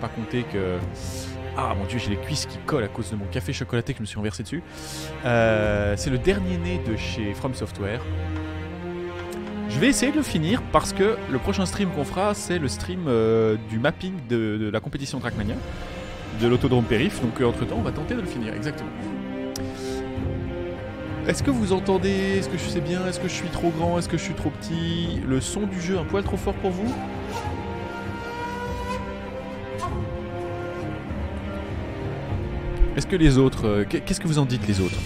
pas compter que... Ah mon dieu, j'ai les cuisses qui collent à cause de mon café chocolaté que je me suis renversé dessus. C'est le dernier né de chez From Software. Je vais essayer de le finir parce que le prochain stream qu'on fera, c'est le stream du mapping de la compétition Trackmania, de l'autodrome périph. Donc entre temps, on va tenter de le finir, exactement. Est-ce que vous entendez? Est-ce que je sais bien? Est-ce que je suis trop grand? Est-ce que je suis trop petit? Le son du jeu un poil trop fort pour vous? Est-ce que les autres... qu'est-ce que vous en dites les autres?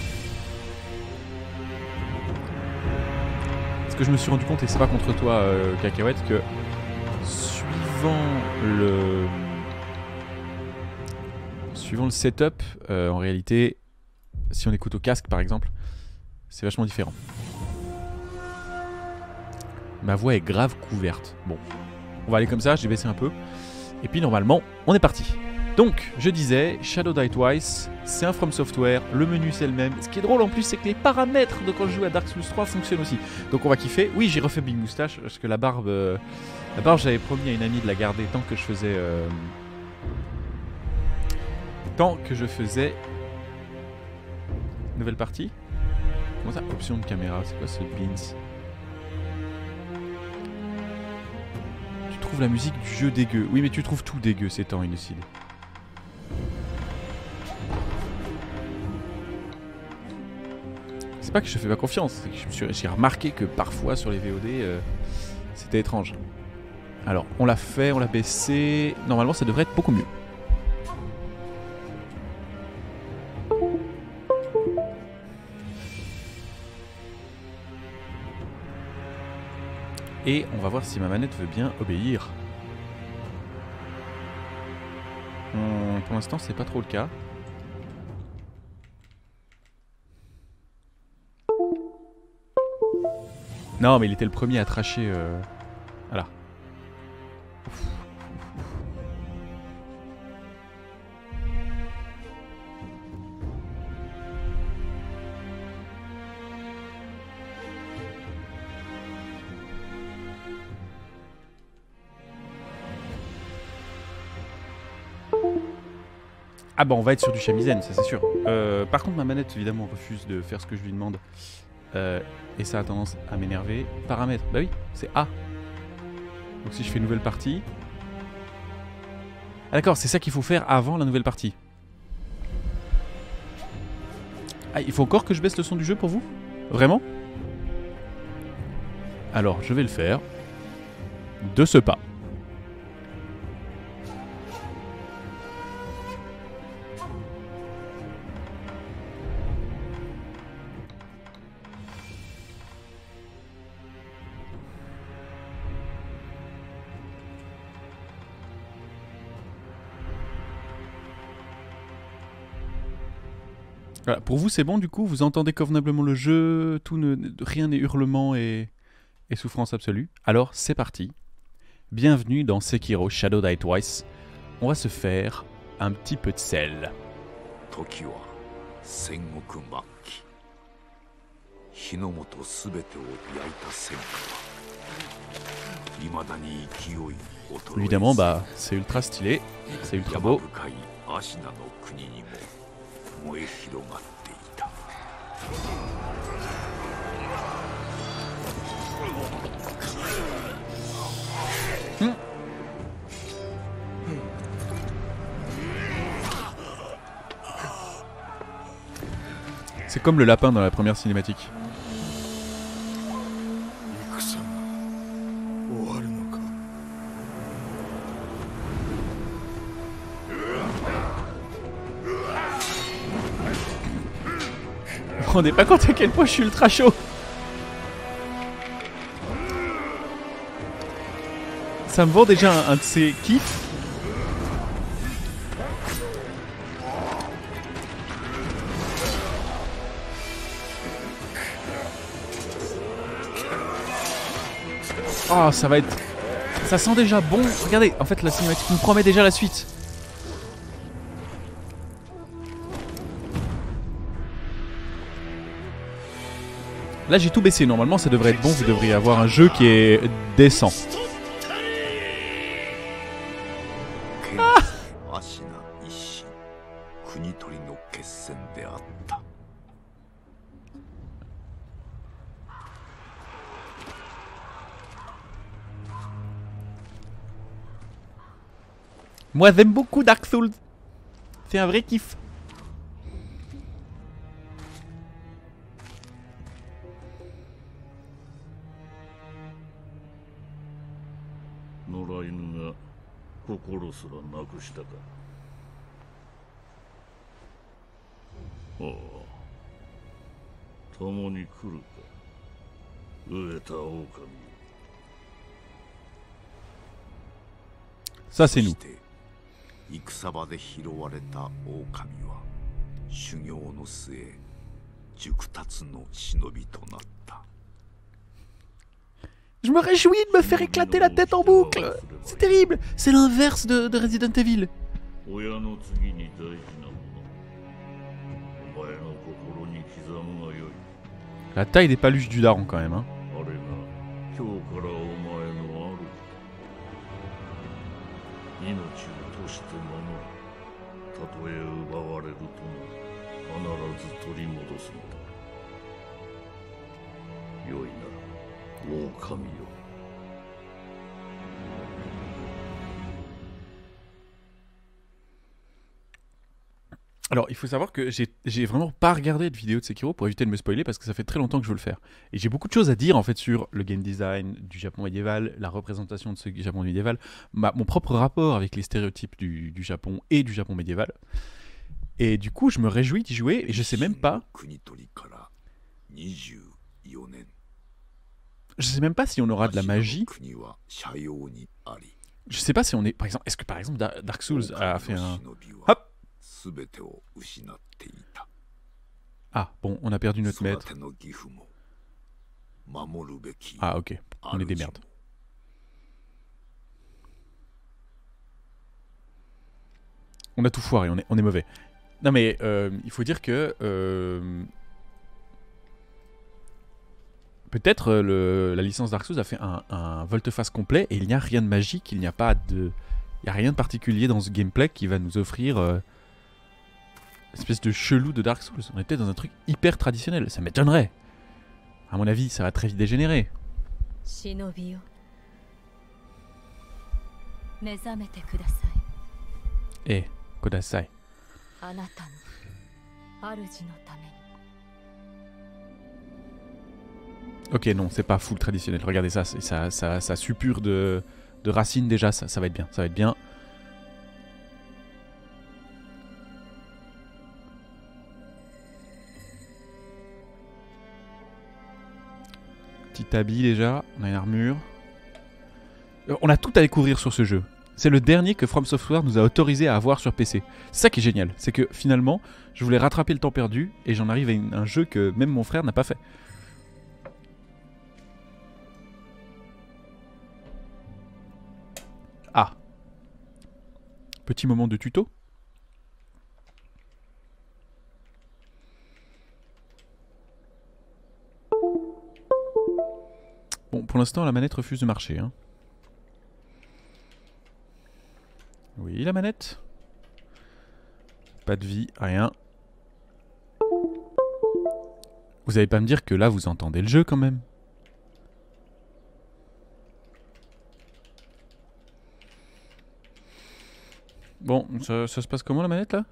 Parce que je me suis rendu compte, et c'est pas contre toi Cacahuète, que suivant le setup, en réalité, si on écoute au casque par exemple, c'est vachement différent. Ma voix est grave couverte. Bon, on va aller comme ça, j'ai baissé un peu. Et puis normalement, on est parti. Donc, je disais, Shadow Die Twice, c'est un From Software, le menu c'est le même. Ce qui est drôle en plus, c'est que les paramètres de quand je joue à Dark Souls 3 fonctionnent aussi. Donc on va kiffer. Oui, j'ai refait Big Moustache, parce que la barbe, j'avais promis à une amie de la garder tant que je faisais... Nouvelle partie. Comment ça? Option de caméra, c'est quoi ce beans? Tu trouves la musique du jeu dégueu. Oui, mais tu trouves tout dégueu ces temps, Innocide. C'est pas que je te fais pas confiance, c'est que j'ai remarqué que parfois sur les VOD, c'était étrange. Alors, on l'a fait, on l'a baissé. Normalement, ça devrait être beaucoup mieux. Et on va voir si ma manette veut bien obéir. Pour l'instant, c'est pas trop le cas. Non, mais il était le premier à tracher. Voilà. Ah bah on va être sur du shamisen, ça c'est sûr. Par contre ma manette évidemment refuse de faire ce que je lui demande. Et ça a tendance à m'énerver. Paramètres, bah oui, c'est A. Donc si je fais une nouvelle partie... Ah d'accord, c'est ça qu'il faut faire avant la nouvelle partie. Ah, il faut encore que je baisse le son du jeu pour vous? Vraiment? Alors, je vais le faire. De ce pas. Voilà, pour vous c'est bon du coup, vous entendez convenablement le jeu, rien n'est hurlement et souffrance absolue. Alors c'est parti, bienvenue dans Sekiro Shadow Die Twice. On va se faire un petit peu de sel. Évidemment bah c'est ultra stylé, c'est ultra beau. C'est comme le lapin dans la première cinématique. Vous vous rendez pas compte à quel point je suis ultra chaud. Ça me vend déjà un de ces kiffs. Oh, ça va être... Ça sent déjà bon. Regardez, en fait la cinématique nous promet déjà la suite. Là j'ai tout baissé, normalement ça devrait être bon, vous devriez avoir un jeu qui est décent. Ah 足な一心、国取りの決戦であった。Moi j'aime beaucoup Dark Souls. C'est un vrai kiff. Ça c'est nous. 戦場で拾われた狼は修行の末熟達の忍びとなった。 Je me réjouis de me faire éclater la tête en boucle. C'est terrible. C'est l'inverse de Resident Evil. La taille des paluches du daron quand même, hein. Alors, il faut savoir que j'ai vraiment pas regardé de vidéo de Sekiro pour éviter de me spoiler parce que ça fait très longtemps que je veux le faire. Et j'ai beaucoup de choses à dire en fait sur le game design du Japon médiéval, la représentation de ce Japon médiéval, mon propre rapport avec les stéréotypes du Japon et du Japon médiéval. Et du coup, je me réjouis d'y jouer et je sais même pas. Je sais même pas si on aura de la magie. Je sais pas si on est. Par exemple, est-ce que par exemple Dark Souls a fait un. Hop! Ah, bon, on a perdu notre maître. Ah, ok, on est des merdes. On a tout foiré, on est mauvais. Non mais, il faut dire que... peut-être la licence Dark Souls a fait un volte-face complet et il n'y a rien de magique, il n'y a pas de... Il n'y a rien de particulier dans ce gameplay qui va nous offrir... espèce de chelou de Dark Souls. On est peut-être dans un truc hyper traditionnel. Ça m'étonnerait. À mon avis, ça va très vite dégénérer. Eh, Kodasai. Ok, non, c'est pas full traditionnel. Regardez ça, ça suppure de racines déjà. Ça va être bien, ça va être bien. Petit habit déjà, on a une armure. On a tout à découvrir sur ce jeu. C'est le dernier que From Software nous a autorisé à avoir sur PC. C'est ça qui est génial, c'est que finalement, je voulais rattraper le temps perdu et j'en arrive à un jeu que même mon frère n'a pas fait. Ah. Petit moment de tuto. Bon, pour l'instant, la manette refuse de marcher. Hein. Oui, la manette. Pas de vie, rien. Vous allez pas me dire que là, vous entendez le jeu quand même. Bon, ça se passe comment la manette là?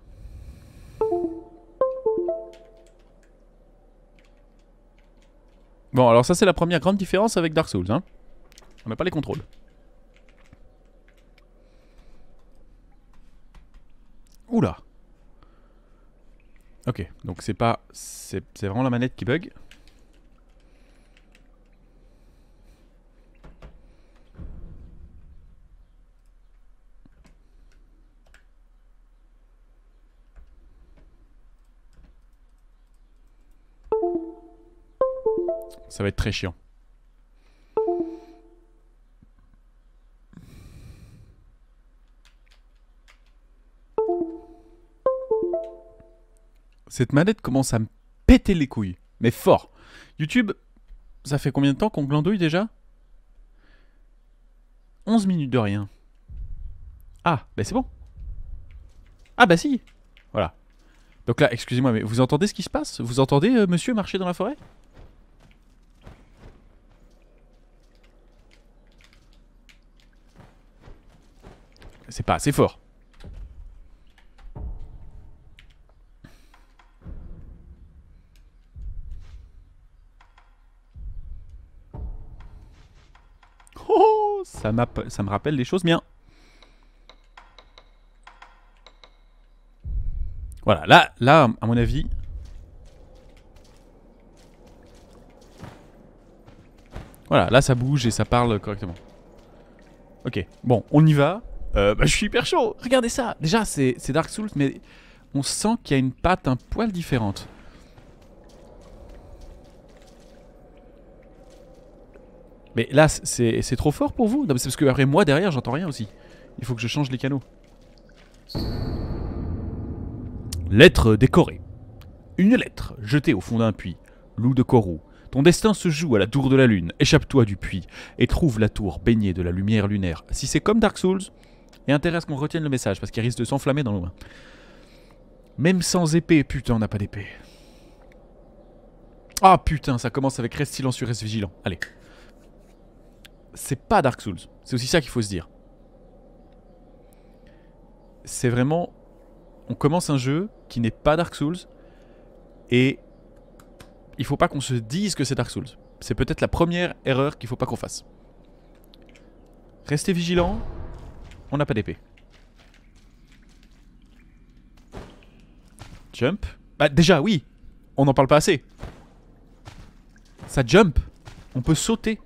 Bon, alors ça c'est la première grande différence avec Dark Souls. Hein. On n'a pas les contrôles. Oula. Ok, donc c'est pas... C'est vraiment la manette qui bug. Ça va être très chiant. Cette manette commence à me péter les couilles. Mais fort. YouTube, ça fait combien de temps qu'on glandouille déjà? 11 minutes de rien. Ah, ben c'est bon. Ah bah si. Voilà. Donc là, excusez-moi, mais vous entendez ce qui se passe? Vous entendez monsieur marcher dans la forêt? C'est pas assez fort. Oh, ça me rappelle des choses bien. Voilà, là, à mon avis... Voilà, là ça bouge et ça parle correctement. Ok, bon, on y va. Bah, je suis hyper chaud, regardez ça. Déjà, c'est Dark Souls, mais on sent qu'il y a une patte un poil différente. Mais là, c'est trop fort pour vous? Non, c'est parce que après moi, derrière, j'entends rien aussi. Il faut que je change les canaux. Lettre décorée. Une lettre jetée au fond d'un puits. Loup de Korou. Ton destin se joue à la tour de la lune. Échappe-toi du puits et trouve la tour baignée de la lumière lunaire. Si c'est comme Dark Souls, il y a intérêt à ce qu'on retienne le message parce qu'il risque de s'enflammer dans le loin. Même sans épée, putain, on n'a pas d'épée. Ah putain, ça commence avec reste silencieux, reste vigilant. Allez. C'est pas Dark Souls. C'est aussi ça qu'il faut se dire. C'est vraiment... On commence un jeu qui n'est pas Dark Souls et il faut pas qu'on se dise que c'est Dark Souls. C'est peut-être la première erreur qu'il faut pas qu'on fasse. Restez vigilants. On n'a pas d'épée. Jump. Bah déjà oui. On n'en parle pas assez. Ça jump. On peut sauter.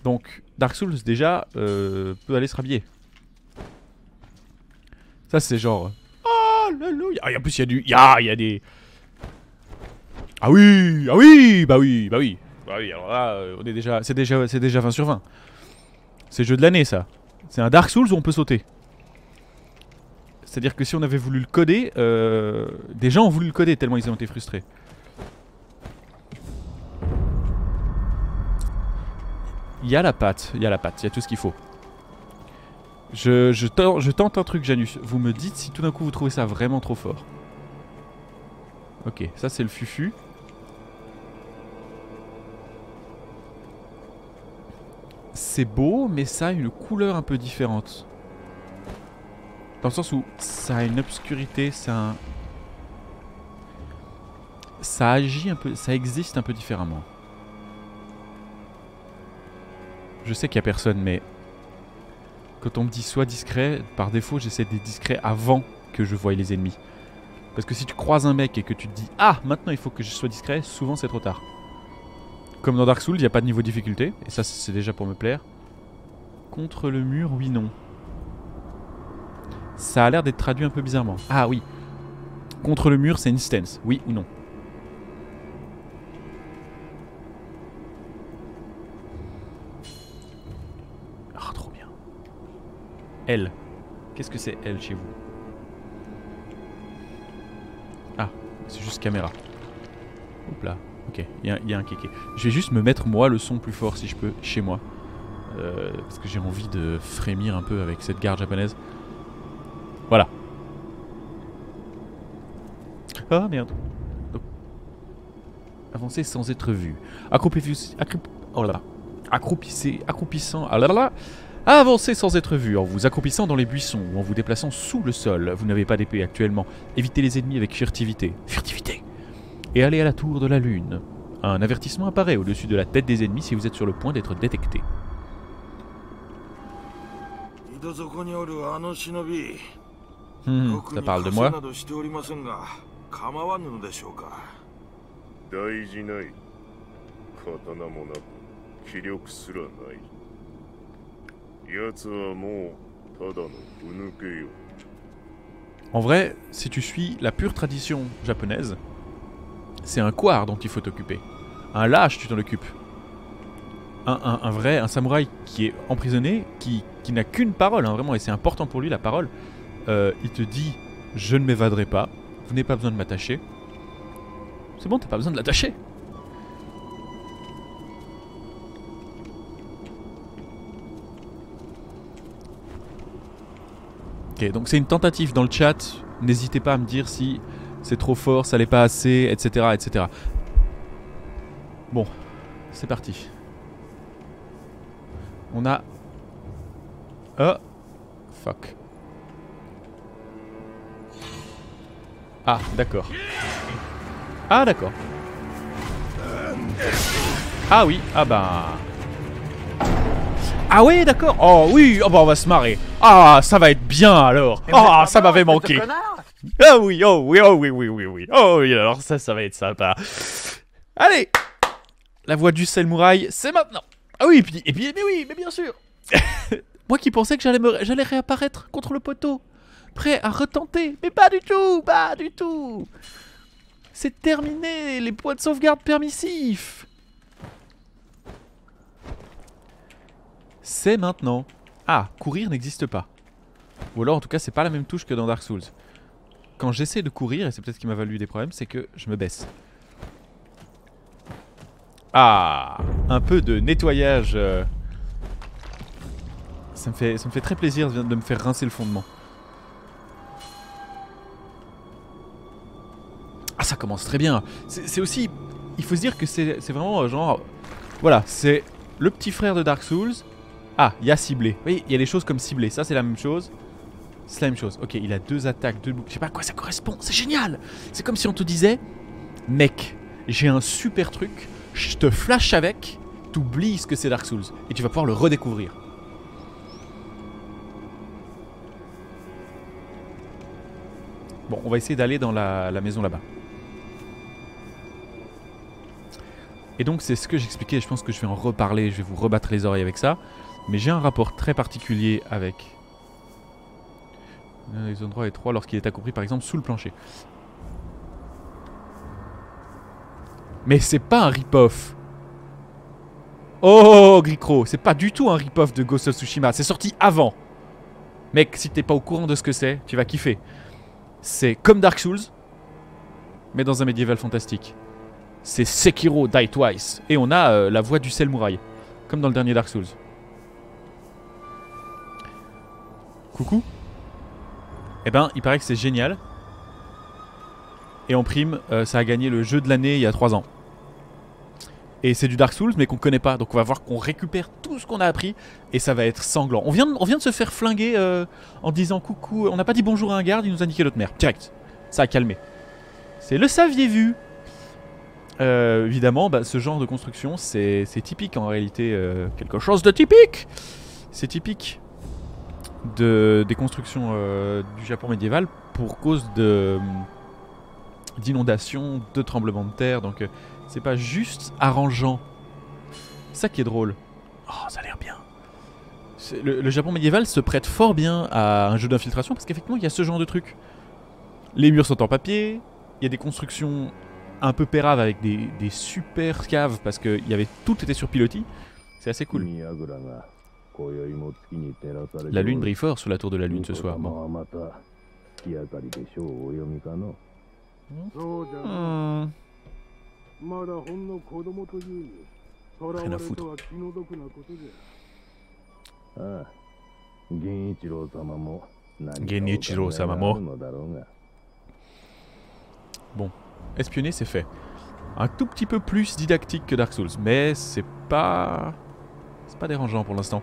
Donc Dark Souls déjà peut aller se rhabiller. Ça c'est genre... Alléluia. Et en plus il y a du... Il y a des... Ah oui. Ah oui. Bah oui. Bah oui. Bah oui, alors là, on est déjà... C'est déjà 20 sur 20. C'est le jeu de l'année ça. C'est un Dark Souls où on peut sauter. C'est-à-dire que si on avait voulu le coder... des gens ont voulu le coder tellement ils ont été frustrés. Il y a la patte, il y a tout ce qu'il faut. Je tente un truc, Janus. Vous me dites si tout d'un coup vous trouvez ça vraiment trop fort. Ok, ça c'est le fufu. C'est beau, mais ça a une couleur un peu différente. Dans le sens où ça a une obscurité, ça agit un peu, ça existe un peu différemment. Je sais qu'il n'y a personne, mais quand on me dit sois discret, par défaut j'essaie d'être discret avant que je voie les ennemis. Parce que si tu croises un mec et que tu te dis ah maintenant il faut que je sois discret, souvent c'est trop tard. Comme dans Dark Souls, il n'y a pas de niveau de difficulté, et ça c'est déjà pour me plaire. Contre le mur, oui non. Ça a l'air d'être traduit un peu bizarrement. Ah oui. Contre le mur c'est instance, oui ou non. L. Qu'est-ce que c'est L chez vous? Ah, c'est juste caméra. Hop là. Ok, il y a un kéké. Je vais juste me mettre moi le son plus fort si je peux, chez moi. Parce que j'ai envie de frémir un peu avec cette garde japonaise. Voilà. Ah merde. Donc, avancer sans être vu. Accroupissant. Ah là là. Avancez sans être vu, en vous accroupissant dans les buissons ou en vous déplaçant sous le sol. Vous n'avez pas d'épée actuellement. Évitez les ennemis avec furtivité. Furtivité. Et allez à la tour de la lune. Un avertissement apparaît au-dessus de la tête des ennemis si vous êtes sur le point d'être détecté. Ça parle de moi. En vrai, si tu suis la pure tradition japonaise, c'est un couard dont il faut t'occuper. Un lâche, tu t'en occupes. Un samouraï qui est emprisonné, qui n'a qu'une parole, hein, vraiment, et c'est important pour lui la parole. Il te dit, je ne m'évaderai pas, vous n'avez pas besoin de m'attacher. C'est bon, t'as pas besoin de l'attacher. Ok, donc c'est une tentative dans le chat. N'hésitez pas à me dire si c'est trop fort, ça l'est pas assez, etc. etc. Bon, c'est parti. On a... Oh, fuck. Ah, d'accord. Ah, d'accord. Ah oui, ah bah... Ah oui, d'accord. Oh oui, oh bah on va se marrer. Ah, ça va être bien alors. Ah, ça m'avait manqué. Ah oui, oh oui, oh oui, oui, oui, oui. Oh oui, alors ça va être sympa. Allez, la voix du samouraï, c'est maintenant. Ah oui, et puis, mais oui, mais bien sûr. Moi qui pensais que j'allais réapparaître contre le poteau, prêt à retenter, mais pas du tout, pas du tout. C'est terminé, les points de sauvegarde permissifs. C'est maintenant. Ah, courir n'existe pas. Ou alors en tout cas c'est pas la même touche que dans Dark Souls. Quand j'essaie de courir, et c'est peut-être ce qui m'a valu des problèmes, c'est que je me baisse. Ah, un peu de nettoyage. Ça me fait très plaisir de me faire rincer le fondement. Ah, ça commence très bien. C'est aussi... Il faut se dire que c'est vraiment genre... Voilà, c'est le petit frère de Dark Souls. Ah, il y a ciblé. Oui, il y a des choses comme ciblé. Ça, c'est la même chose. C'est la même chose. Ok, il a 2 attaques, 2 boucles. Je sais pas à quoi ça correspond. C'est génial. C'est comme si on te disait... Mec, j'ai un super truc. Je te flash avec. T'oublies ce que c'est Dark Souls. Et tu vas pouvoir le redécouvrir. Bon, on va essayer d'aller dans la maison là-bas. Et donc c'est ce que j'expliquais, je pense que je vais en reparler, je vais vous rebattre les oreilles avec ça. Mais j'ai un rapport très particulier avec les endroits étroits lorsqu'il est accompli par exemple sous le plancher. Mais c'est pas un rip-off. Oh Gricro, c'est pas du tout un rip-off de Ghost of Tsushima, c'est sorti avant. Mec, si t'es pas au courant de ce que c'est, tu vas kiffer. C'est comme Dark Souls, mais dans un médiéval fantastique. C'est Sekiro Die Twice. Et on a la voix du samouraï, comme dans le dernier Dark Souls. Coucou. Eh ben, il paraît que c'est génial. Et en prime, ça a gagné le jeu de l'année il y a 3 ans. Et c'est du Dark Souls, mais qu'on connaît pas. Donc on va voir qu'on récupère tout ce qu'on a appris. Et ça va être sanglant. On vient de se faire flinguer en disant coucou. On n'a pas dit bonjour à un garde, il nous a niqué notre mère. Direct. Ça a calmé. C'est le saviez-vous. Évidemment, bah, ce genre de construction, c'est typique en réalité. Quelque chose de typique. C'est typique des constructions du Japon médiéval pour cause d'inondations, de tremblements de terre. Donc c'est pas juste arrangeant. C'est ça qui est drôle. Oh, ça a l'air bien. Le Japon médiéval se prête fort bien à un jeu d'infiltration parce qu'effectivement il y a ce genre de truc. Les murs sont en papier, il y a des constructions un peu péraves avec des super caves parce que tout était sur pilotis. C'est assez cool. La lune brille fort sur la tour de la lune ce soir. Bon. Rien à foutre. Genichiro-sama mo. Bon, espionner c'est fait. Un tout petit peu plus didactique que Dark Souls, mais c'est pas dérangeant pour l'instant.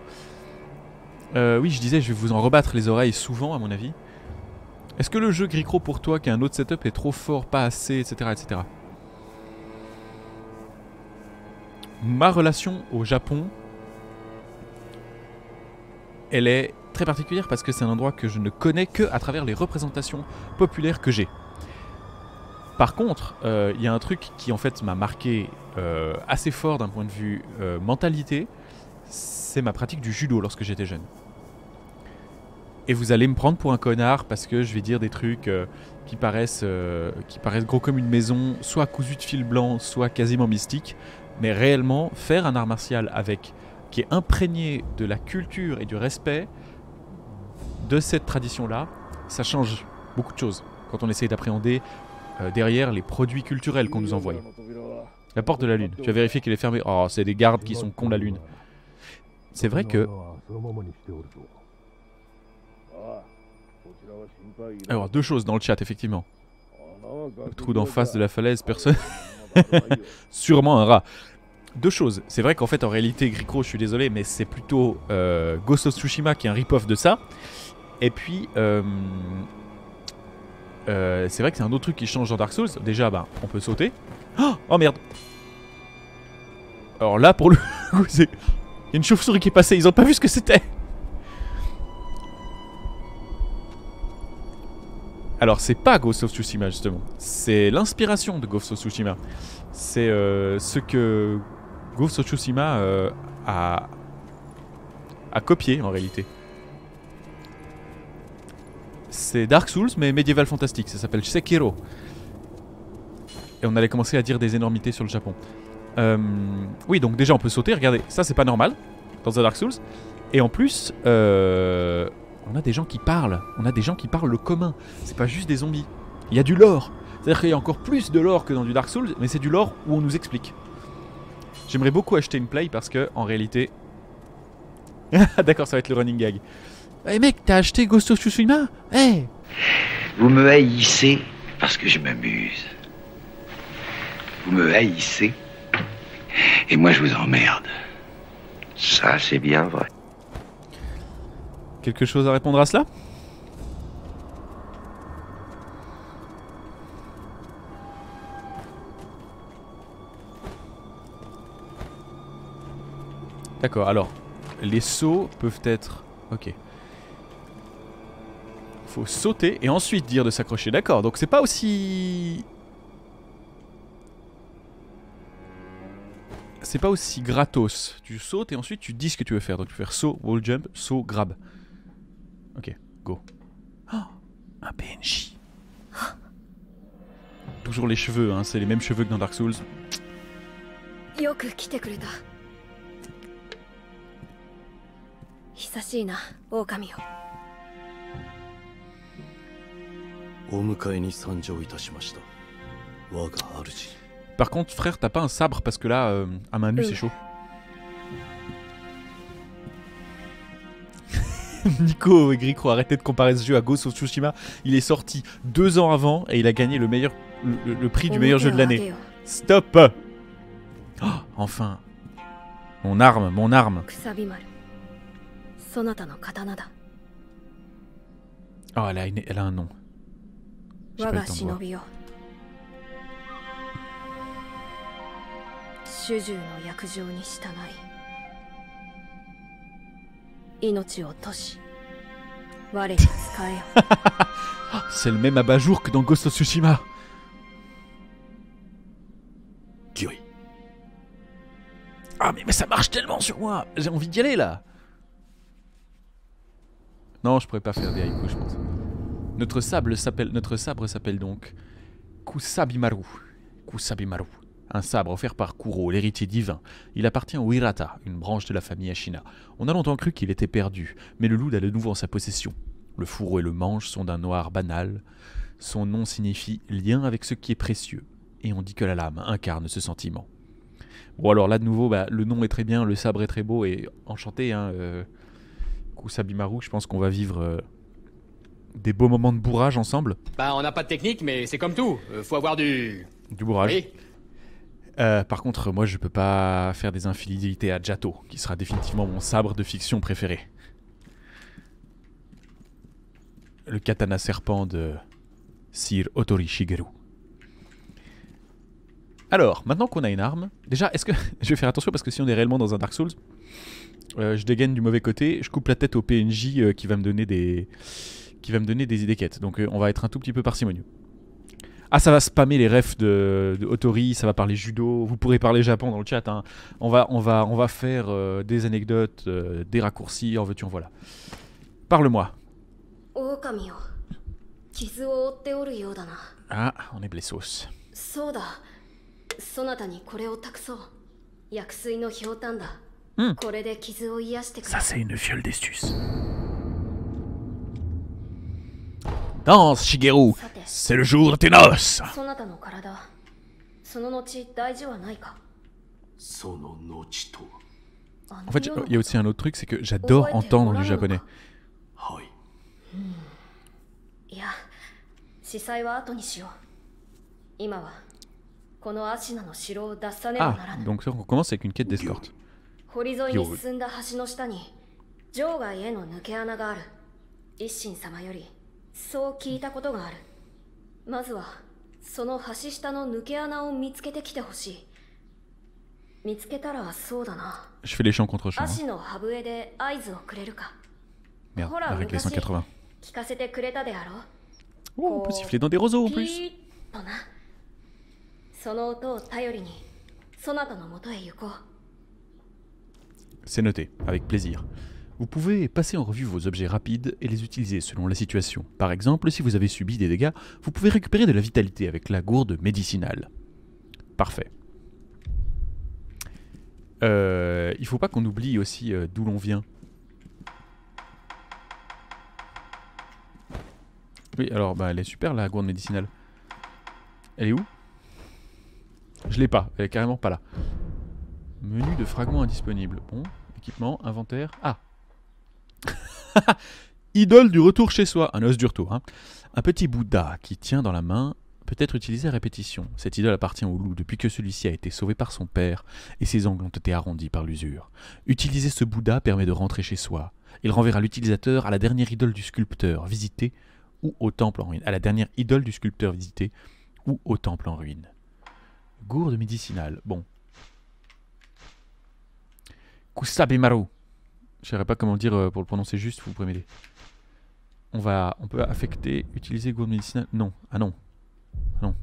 Oui, je disais, je vais vous en rebattre les oreilles souvent à mon avis. Est-ce que le jeu Gricro pour toi, qui a un autre setup, est trop fort, pas assez, etc. etc. Ma relation au Japon, elle est très particulière parce que c'est un endroit que je ne connais que à travers les représentations populaires que j'ai. Par contre, il y a un truc qui en fait m'a marqué assez fort d'un point de vue mentalité, c'est ma pratique du judo lorsque j'étais jeune. Et vous allez me prendre pour un connard parce que je vais dire des trucs qui paraissent gros comme une maison, soit cousus de fil blanc, soit quasiment mystiques. Mais réellement, faire un art martial qui est imprégné de la culture et du respect de cette tradition-là, ça change beaucoup de choses quand on essaye d'appréhender derrière les produits culturels qu'on nous envoie. La porte de la lune, tu as vérifié qu'elle est fermée. Oh, c'est des gardes qui sont cons la lune. C'est vrai que... Alors, deux choses dans le chat, effectivement. Le trou d'en face de la falaise, personne. Sûrement un rat. Deux choses. C'est vrai qu'en fait, en réalité, Gricro, je suis désolé, mais c'est plutôt Ghost of Tsushima qui est un rip-off de ça. Et puis, c'est vrai que c'est un autre truc qui change dans Dark Souls. Déjà, bah, on peut sauter. Oh merde! Alors là, pour le coup, il y a une chauve-souris qui est passée. Ils ont pas vu ce que c'était. Alors, c'est pas Ghost of Tsushima, justement. C'est l'inspiration de Ghost of Tsushima. C'est ce que Ghost of Tsushima a copié, en réalité. C'est Dark Souls, mais médiéval fantastique. Ça s'appelle Sekiro. Et on allait commencer à dire des énormités sur le Japon. Oui, donc déjà, on peut sauter. Regardez, ça, c'est pas normal dans un Dark Souls. Et en plus... on a des gens qui parlent. On a des gens qui parlent le commun. C'est pas juste des zombies. Il y a du lore. C'est-à-dire qu'il y a encore plus de lore que dans du Dark Souls, mais c'est du lore où on nous explique. J'aimerais beaucoup acheter une play parce que, en réalité... D'accord, ça va être le running gag. Hey mec, t'as acheté Ghost of Tsushima? Hey! Vous me haïssez parce que je m'amuse. Vous me haïssez et moi je vous emmerde. Ça, c'est bien vrai. Quelque chose à répondre à cela? D'accord, alors, les sauts peuvent être... Ok. Faut sauter et ensuite dire de s'accrocher, d'accord, donc c'est pas aussi... C'est pas aussi gratos. Tu sautes et ensuite tu dis ce que tu veux faire. Donc tu peux faire saut, wall jump, saut, grab. Ok, go. Oh, un PNJ. Toujours les cheveux, hein, c'est les mêmes cheveux que dans Dark Souls. Par contre, frère, t'as pas un sabre parce que là, à main nue, c'est chaud. Nico et Gricro, arrêtez de comparer ce jeu à Ghost of Tsushima. Il est sorti 2 ans avant et il a gagné le prix du meilleur jeu de l'année. Stop! Oh, enfin. Mon arme, mon arme. Oh, elle a un nom. J'ai pas eu le temps de voir. C'est le même abat-jour que dans Ghost of Tsushima. Ah mais ça marche tellement sur moi. J'ai envie d'y aller là. Non, je pourrais pas faire des haïkus, je pense. Notre sabre s'appelle donc Kusabimaru. Kusabimaru. Un sabre offert par Kuro, l'héritier divin. Il appartient au Hirata, une branche de la famille Ashina. On a longtemps cru qu'il était perdu, mais le loup l'a de nouveau en sa possession. Le fourreau et le manche sont d'un noir banal. Son nom signifie lien avec ce qui est précieux. Et on dit que la lame incarne ce sentiment. Bon alors là de nouveau, bah, le nom est très bien, le sabre est très beau et enchanté. Hein, Kusabimaru, je pense qu'on va vivre des beaux moments de bourrage ensemble. Bah on n'a pas de technique, mais c'est comme tout. Faut avoir du bourrage. Oui. Par contre, moi je peux pas faire des infidélités à Jato, qui sera définitivement mon sabre de fiction préféré. Le katana serpent de Sir Otori Shigeru. Alors, maintenant qu'on a une arme, déjà, est-ce que... je vais faire attention parce que si on est réellement dans un Dark Souls, je dégaine du mauvais côté, je coupe la tête au PNJ qui va me donner des idées quêtes. Donc on va être un tout petit peu parcimonieux. Ah, ça va spammer les refs de Otori, ça va parler judo, vous pourrez parler Japon dans le chat. Hein. On va faire des anecdotes, des raccourcis, en veux-tu, en voilà. Parle-moi. Ah, on est blessos. Ça c'est une fiole d'estus. Danse, Shigeru. C'est le jour de tes noces. En fait, il y a aussi un autre truc, c'est que j'adore entendre du japonais. いや、司祭は後にしよう。今はこのアシナの城を脱さねばなら Ah, ぬ。 donc ça, on commence avec une quête d'escorte. 堀沿いに進んだ橋の下に城外への抜け穴がある。一心様よりそう聞いたことがある。まずはその橋下の抜け穴を見つけてきてほしい。見つけたらそうだな。 Je fais les champs contre champs. 足の歯笛で合図をくれるか。 Merde, ほら、 la règle est 180. 聞かせてくれたであろう。 Oh, on peut siffler dans des roseaux en ピ plus. ーッとな。その音を頼りにそなたのもとへ行こう。 C'est noté, avec plaisir. Vous pouvez passer en revue vos objets rapides et les utiliser selon la situation. Par exemple, si vous avez subi des dégâts, vous pouvez récupérer de la vitalité avec la gourde médicinale. Parfait. Il faut pas qu'on oublie aussi d'où l'on vient. Oui, alors bah, elle est super la gourde médicinale. Elle est où? Je l'ai pas, elle est carrément pas là. Menu de fragments indisponibles. Bon, équipement, inventaire. Ah. Idole du retour chez soi. Un os du retour. Hein. Un petit Bouddha qui tient dans la main peut être utilisé à répétition. Cette idole appartient au loup depuis que celui-ci a été sauvé par son père et ses ongles ont été arrondis par l'usure. Utiliser ce Bouddha permet de rentrer chez soi. Il renverra l'utilisateur à la dernière idole du sculpteur visité ou au temple en ruine. À la dernière idole du sculpteur visité ou au temple en ruine. Gourde médicinale. Bon. Kusabimaru. Je ne saurais pas comment le dire pour le prononcer juste, vous pouvez m'aider. On peut affecter, utiliser gourde médicinale. Non. Ah non. Ah non.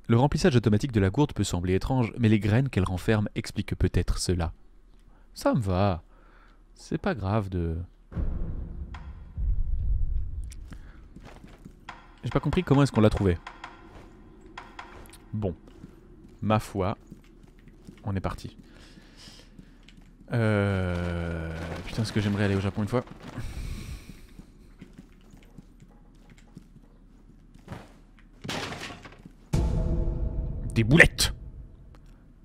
Le remplissage automatique de la gourde peut sembler étrange, mais les graines qu'elle renferme expliquent peut-être cela. Ça me va. C'est pas grave de... J'ai pas compris comment est-ce qu'on l'a trouvé. Bon. Ma foi. On est parti. Putain, est-ce que j'aimerais aller au Japon une fois? Des boulettes!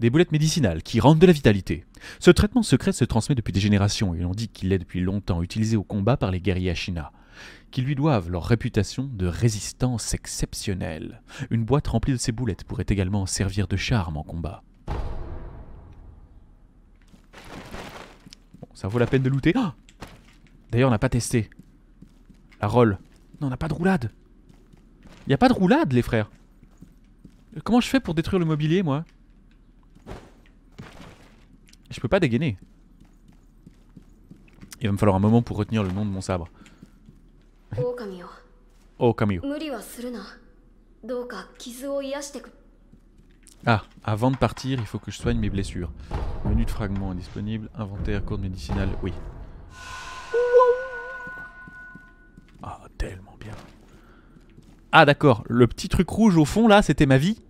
Des boulettes médicinales qui rendent de la vitalité. Ce traitement secret se transmet depuis des générations et l'on dit qu'il est depuis longtemps utilisé au combat par les guerriers Ashina, qui lui doivent leur réputation de résistance exceptionnelle. Une boîte remplie de ces boulettes pourrait également servir de charme en combat. Bon, ça vaut la peine de looter. Oh, d'ailleurs, on n'a pas testé. La roll. Non, on n'a pas de roulade. Il n'y a pas de roulade, les frères. Comment je fais pour détruire le mobilier, moi? Je peux pas dégainer. Il va me falloir un moment pour retenir le nom de mon sabre. Oh, Camille. Ah, avant de partir, il faut que je soigne mes blessures. Menu de fragments indisponible, inventaire, gourde médicinale, oui. Ah, tellement bien. Ah, d'accord, le petit truc rouge au fond, là, c'était ma vie.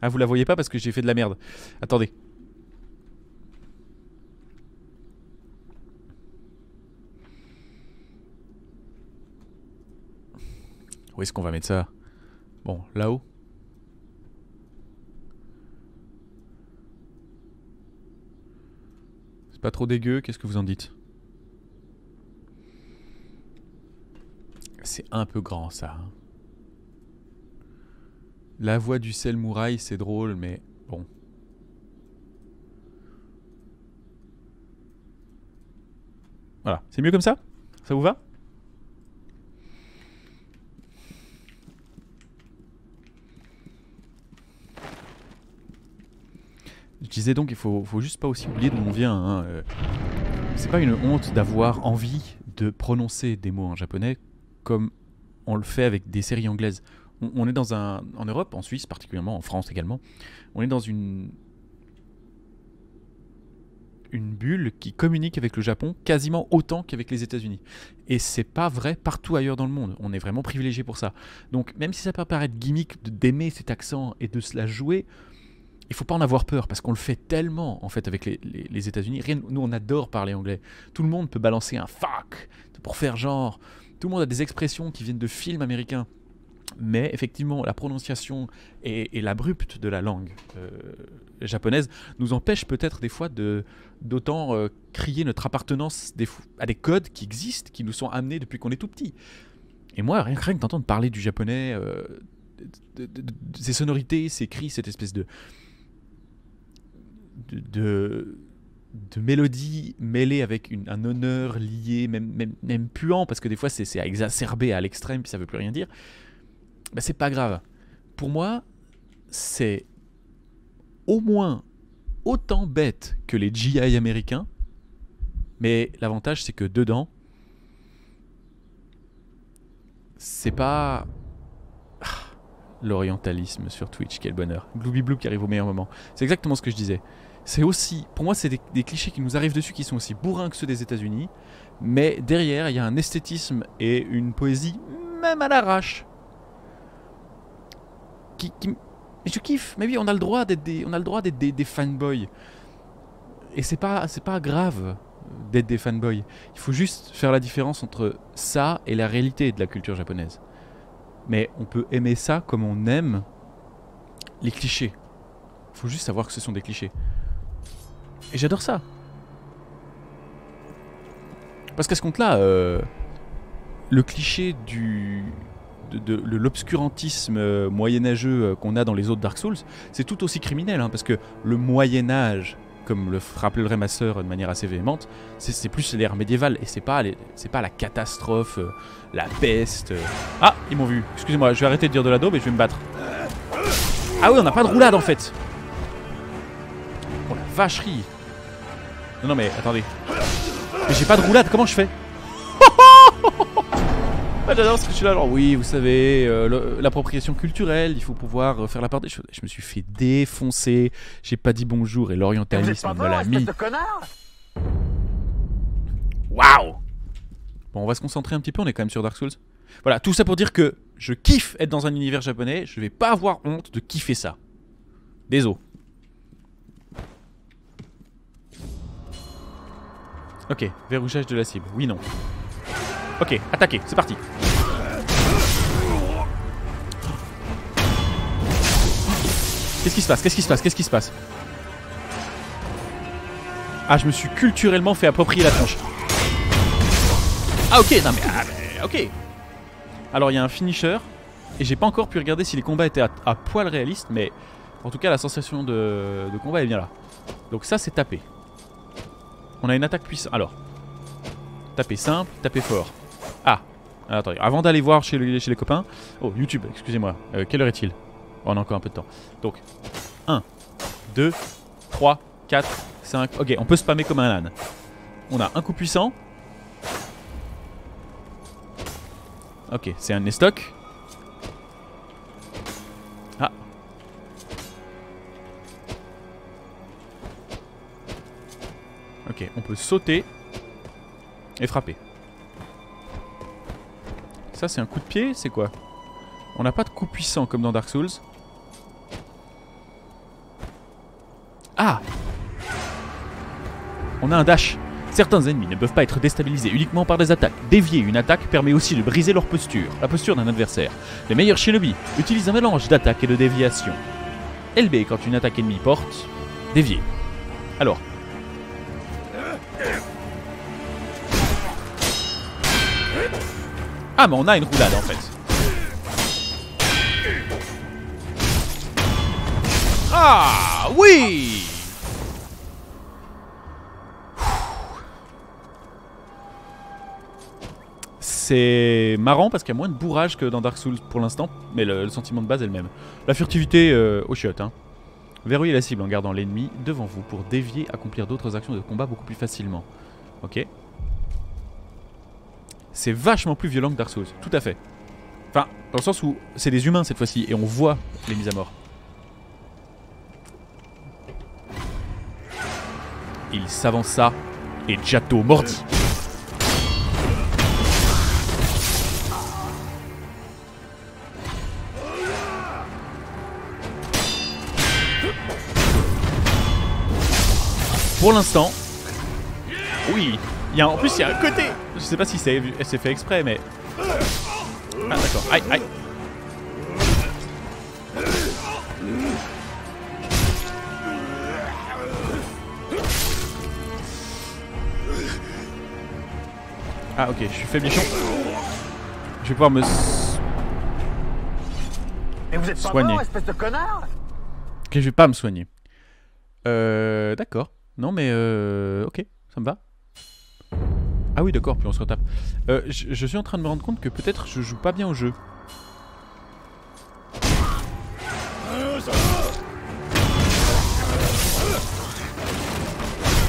Ah, vous la voyez pas parce que j'ai fait de la merde. Attendez. Où est-ce qu'on va mettre ça? Bon, là-haut. C'est pas trop dégueu, qu'est-ce que vous en dites? C'est un peu grand, ça. Hein. La voix du sel mouraille, c'est drôle, mais bon. Voilà, c'est mieux comme ça? Ça vous va? Je disais donc, il faut juste pas aussi oublier d'où on vient. Hein. C'est pas une honte d'avoir envie de prononcer des mots en japonais comme on le fait avec des séries anglaises. On est en Europe, en Suisse particulièrement, en France également, on est dans une bulle qui communique avec le Japon quasiment autant qu'avec les États-Unis. Et c'est pas vrai partout ailleurs dans le monde. On est vraiment privilégié pour ça. Donc même si ça peut paraître gimmick d'aimer cet accent et de se la jouer, il faut pas en avoir peur parce qu'on le fait tellement en fait avec les États-Unis. Nous on adore parler anglais. Tout le monde peut balancer un fuck pour faire genre. Tout le monde a des expressions qui viennent de films américains. Mais effectivement, la prononciation et l'abrupte de la langue japonaise nous empêche peut-être des fois d'autant crier notre appartenance à des codes qui existent, qui nous sont amenés depuis qu'on est tout petit. Et moi, rien que d'entendre parler du japonais, ses sonorités, ses cris, cette espèce de mélodie mêlée avec un honneur lié, même puant, parce que des fois c'est à exacerber à l'extrême, puis ça veut plus rien dire. Bah, c'est pas grave. Pour moi, c'est au moins autant bête que les GI américains, mais l'avantage c'est que dedans, c'est pas l'orientalisme sur Twitch, quel bonheur. Glooby Blue qui arrive au meilleur moment. C'est exactement ce que je disais. C'est aussi, pour moi, c'est des clichés qui nous arrivent dessus qui sont aussi bourrins que ceux des États-Unis, mais derrière, il y a un esthétisme et une poésie, même à l'arrache. Je kiffe. Mais oui, on a le droit d'être des fanboys. Et c'est pas grave d'être des fanboys. Il faut juste faire la différence entre ça et la réalité de la culture japonaise. Mais on peut aimer ça comme on aime les clichés. Il faut juste savoir que ce sont des clichés. Et j'adore ça. Parce qu'à ce compte-là, le cliché de l'obscurantisme moyenâgeux qu'on a dans les autres Dark Souls, c'est tout aussi criminel, hein, parce que le Moyen-Âge, comme le rappellerait ma sœur de manière assez véhémente, c'est plus l'ère médiévale, et c'est pas la catastrophe, la peste. Ah, ils m'ont vu. Excusez-moi, je vais arrêter de dire de la daube et je vais me battre. Ah oui, on n'a pas de roulade en fait. Oh la vacherie. Non mais attendez. Mais j'ai pas de roulade, comment je fais? Ah, j'adore ce que je suis là, genre oui, vous savez, l'appropriation culturelle, il faut pouvoir faire la part des choses. Je me suis fait défoncer, j'ai pas dit bonjour et l'orientalisme me l'a mis. Waouh! Bon, on va se concentrer un petit peu, on est quand même sur Dark Souls. Voilà, tout ça pour dire que je kiffe être dans un univers japonais, je vais pas avoir honte de kiffer ça. Désolé. Ok, verrouillage de la cible, oui non. Ok, attaquez, c'est parti. Qu'est-ce qui se passe? Qu'est-ce qui se passe? Qu'est-ce qui se passe? Ah, je me suis culturellement fait approprier la tronche. Ah ok, non mais ok. Alors il y a un finisher, et j'ai pas encore pu regarder si les combats étaient à poil réalistes, mais en tout cas la sensation de combat est bien là. Donc ça c'est taper. On a une attaque puissante. Alors, taper simple, taper fort. Ah, alors, attendez, avant d'aller voir chez les copains. Oh, YouTube, excusez-moi. Quelle heure est-il? Oh, on a encore un peu de temps. Donc, 1, 2, 3, 4, 5. Ok, on peut spammer comme un âne. On a un coup puissant. Ok, c'est un estoc. Ah. Ok, on peut sauter et frapper. Ça c'est un coup de pied, c'est quoi? On n'a pas de coup puissant comme dans Dark Souls. Ah! On a un dash. Certains ennemis ne peuvent pas être déstabilisés uniquement par des attaques. Dévier une attaque permet aussi de briser leur posture, la posture d'un adversaire. Les meilleurs shinobi utilisent un mélange d'attaque et de déviation. LB quand une attaque ennemie porte, dévier. Alors. Ah mais on a une roulade en fait. Ah oui! C'est marrant parce qu'il y a moins de bourrage que dans Dark Souls pour l'instant, mais le sentiment de base est le même. La furtivité au chiotte, hein. Verrouillez la cible en gardant l'ennemi devant vous pour dévier, accomplir d'autres actions de combat beaucoup plus facilement. Ok. C'est vachement plus violent que Dark Souls, tout à fait. Enfin, dans le sens où c'est des humains cette fois-ci et on voit les mises à mort. Il s'avança et Jato mordit. Pour l'instant, oui, en plus il y a un côté. Je sais pas si c'est fait exprès, mais. Ah d'accord, aïe, aïe. Ah ok, je suis faiblichon. Je vais pouvoir me... Mais vous êtes pas soigner. mort, espèce de connard! Ok, je vais pas me soigner. D'accord. Non mais ok, ça me va. Ah oui d'accord, puis on se retape. Je suis en train de me rendre compte que peut-être je joue pas bien au jeu.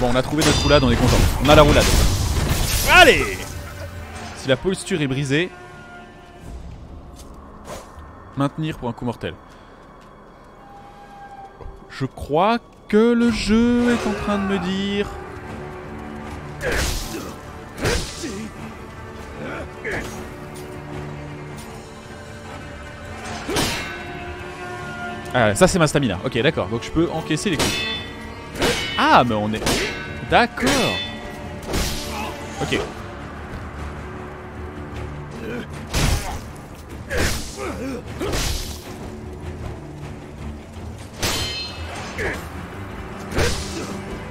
Bon, on a trouvé notre roulade, on est content. On a la roulade. Allez! Si la posture est brisée, maintenir pour un coup mortel. Je crois que le jeu est en train de me dire... Ah, ça c'est ma stamina. Ok, d'accord. Donc je peux encaisser les coups. Ah, mais on est... D'accord. Ok.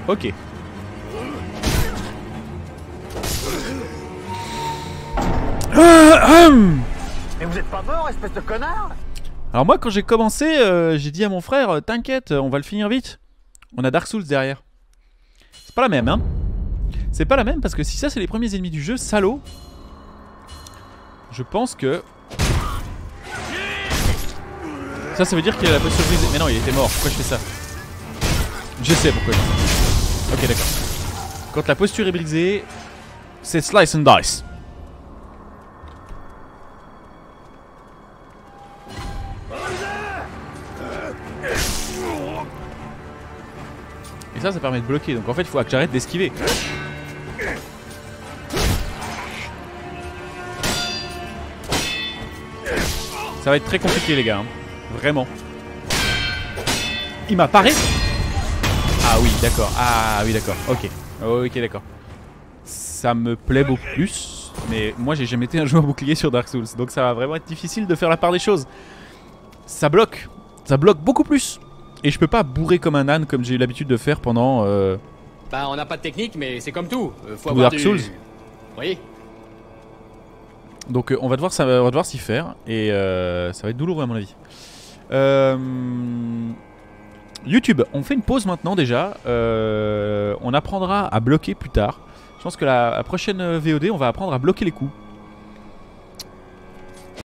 Ok. Mais vous êtes pas mort, espèce de connard! Alors moi quand j'ai commencé, j'ai dit à mon frère, t'inquiète, on va le finir vite. On a Dark Souls derrière. C'est pas la même, hein. C'est pas la même parce que si ça c'est les premiers ennemis du jeu, salaud. Je pense que... Ça veut dire qu'il a la posture brisée. Mais non, il était mort, pourquoi je fais ça? Je sais pourquoi je fais ça. Ok, d'accord. Quand la posture est brisée, c'est slice and dice. Et ça permet de bloquer. Donc en fait, il faut que j'arrête d'esquiver. Ça va être très compliqué, les gars. Hein. Vraiment. Il m'apparaît. Ah oui, d'accord. Ah oui, d'accord. Ok. Ok, d'accord. Ça me plaît beaucoup plus. Mais moi, j'ai jamais été un joueur bouclier sur Dark Souls. Donc ça va vraiment être difficile de faire la part des choses. Ça bloque. Ça bloque beaucoup plus. Et je peux pas bourrer comme un âne comme j'ai eu l'habitude de faire pendant... Bah, on n'a pas de technique, mais c'est comme tout. Faut Ou avoir Dark Souls. Oui. Donc on va devoir s'y faire. Et ça va être douloureux à mon avis. YouTube, on fait une pause maintenant déjà. On apprendra à bloquer plus tard. Je pense que la prochaine VOD, on va apprendre à bloquer les coups.